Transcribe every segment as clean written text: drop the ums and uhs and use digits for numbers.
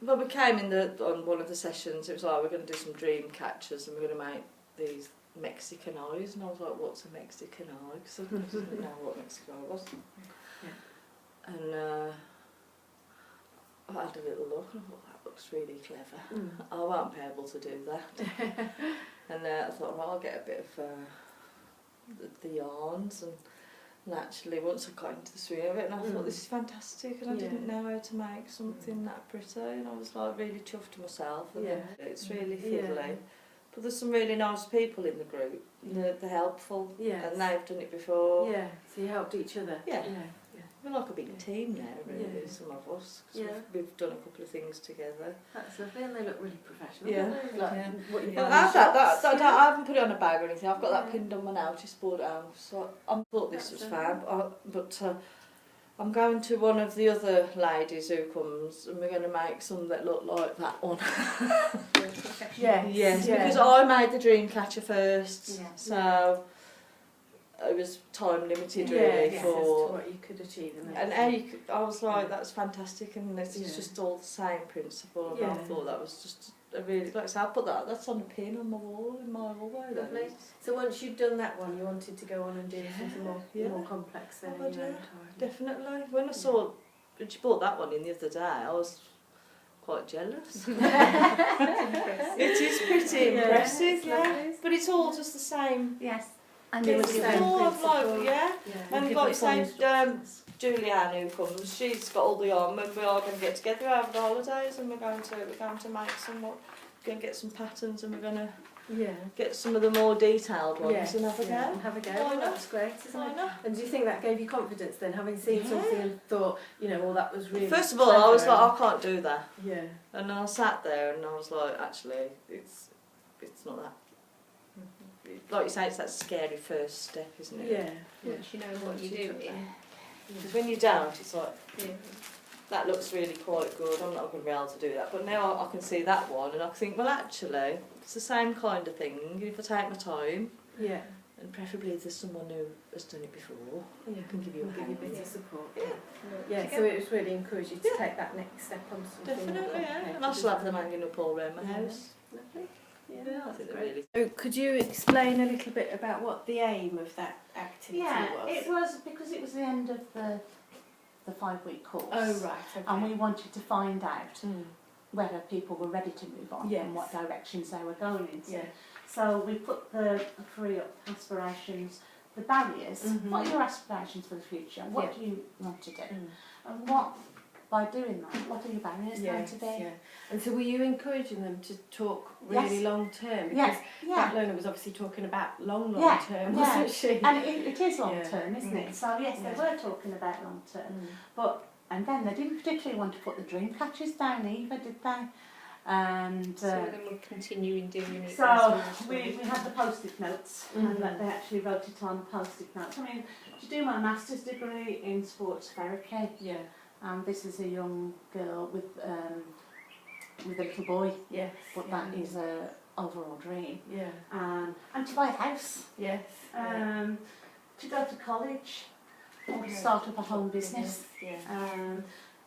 Well, we came in on one of the sessions, it was like, we're going to do some dream catchers and we're going to make these Mexican eyes, and I was like, what's a Mexican eye? Because I didn't know what Mexican eye was. Yeah. And I had a little look and I thought, that looks really clever. I won't be able to do that. And I thought, well, I'll get a bit of the yarns, and actually once I got into the swing of it, and I thought, this is fantastic, and I didn't know how to make something that pretty, and I was like really chuffed to myself. And it's really fiddly. But there's some really nice people in the group. They're helpful, and they've done it before. Yeah, so you helped each other. Yeah. We're like a big team now, really, some of us. Cause we've done a couple of things together. That's lovely, and they look really professional. Yeah. What you've I haven't put it on a bag or anything. I've got that pinned on my notice board at home. So I thought this was fab. But I'm going to one of the other ladies who comes, and we're going to make some that look like that one. Yes, because I made the dream catcher first. So it was time limited really for what you could achieve. And I was like, that's fantastic, and it's just all the same principle. And I thought that was just a really, like I said, I'll that's on a pin on my wall in my hallway. Lovely. So once you'd done that one, you wanted to go on and do something more complex then in your own time. Definitely. When she bought that one in the other day, I was quite jealous. It is pretty impressive, but it's all just the same. Yes. And it's more of like, and like you say, Julianne who comes, she's got all the yarn, and we are going to get together over the holidays, and we're going to make some more, going to get some patterns, and we're going to get some of the more detailed ones and have a go. Have a go. Well, that's great, isn't it? And do you think that gave you confidence then, having seen something and thought, well, that was really First of all, I was like, I can't do that. Yeah. And I sat there and I was like, actually, it's not that. Like you say, it's that scary first step, isn't it? Yeah. Once you know what you're doing. Because when you don't, it's like, that looks really quite good, I'm not going to be able to do that. But now I can see that one, and I think, well, actually, it's the same kind of thing. If I take my time, and preferably if there's someone who has done it before, can give you a bit of support. So it was really encouraged you to take that next step on something. Definitely, And I shall have them hanging up all around my house. Lovely. Yeah, I think really. So could you explain a little bit about what the aim of that activity was? Yeah, it was because it was the end of the 5-week course. Oh, right, okay. And we wanted to find out whether people were ready to move on and what directions they were going into. Yeah. So we put the 3 aspirations, the barriers. What are your aspirations for the future? What do you want to do? And what, by doing that, what are your barriers going to be? Yeah. And so were you encouraging them to talk really long term? Because that learner was obviously talking about long term, wasn't she? And it is long term, isn't it? So yes, they were talking about long term. But and then they didn't particularly want to put the dream catchers down either, did they? And so then we're continuing doing it. So we had the post-it notes, and that they actually wrote it on post-it notes. I mean, to do my master's degree in sports therapy. Yeah. And this is a young girl with a little boy. Yes. But that is a overall dream. Yeah. And to buy a house. Yes. To go to college. Or to start up a home business.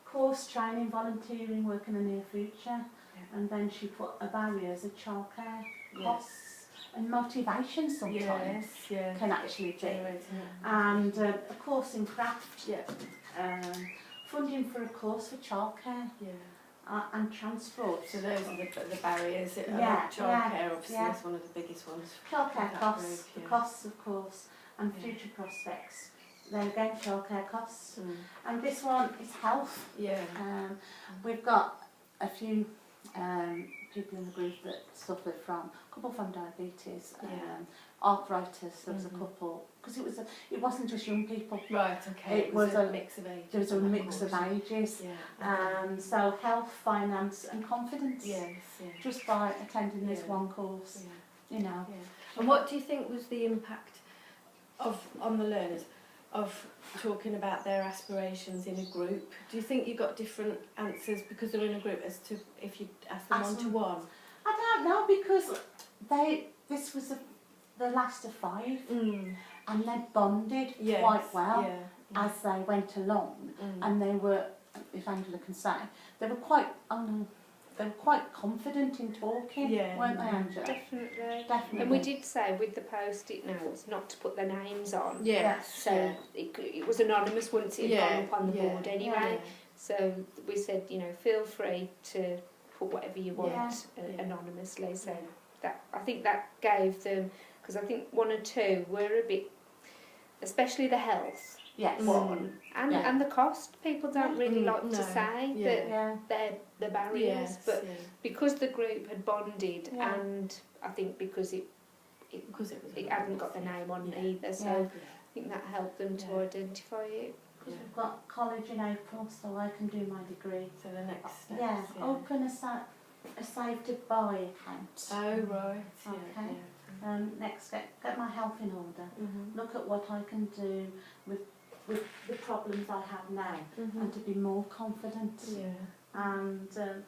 Course, training, volunteering, work in the near future. And then she put a barriers of childcare, costs and motivation sometimes can actually be. And a course in craft. Funding for a course for childcare and transport. So those are the barriers. Childcare obviously is one of the biggest ones. Childcare costs, the costs of course, and future prospects. Then again, childcare costs. And this one is health. We've got a few people in the group that suffer from, a couple from diabetes, arthritis. There was a couple, because it wasn't just young people. Right, okay. It was a mix of ages. There was a mix of ages. So health, finance, and confidence. Just by attending this one course, And what do you think was the impact on the learners of talking about their aspirations in a group? Do you think you got different answers because they're in a group as to if you ask them one-to-one? I don't know, because this was the last of 5, and they bonded quite well as they went along, and they were, if Angela can say, they were quite they were quite confident in talking, Yeah. weren't they, Angela? Definitely. Definitely. And we did say with the post-it notes not to put their names on. Yes. So it was anonymous once it had gone up on the yeah, board anyway. So we said, you know, feel free to put whatever you want anonymously. So that, I think that gave them, because I think one or two were a bit, especially the health Yes. one and the cost. People don't really like to say that Yeah. they're the barriers, Yes, but yeah. because the group had bonded, Yeah. and I think because it hadn't got the name on either, so Yeah. I think that helped them to identify it. Because we've got college in April, so I can do my degree. So the next steps. Yeah, open a save to buy account. Oh right. Okay. Next step, get my health in order. Mhm. Look at what I can do with the problems I have now, Mhm. and to be more confident. Yeah. And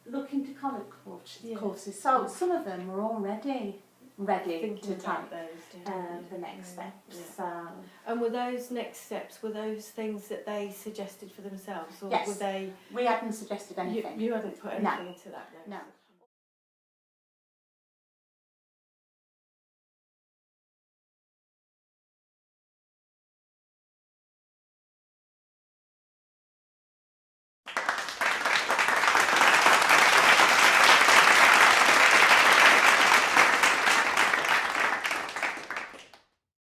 look into college Yeah. courses. So some of them were already ready Thinking to about take those. the next steps. Yeah. So And were those next steps, were those things that they suggested for themselves, or Yes. were they? we hadn't suggested anything. You hadn't put No. anything into that. No.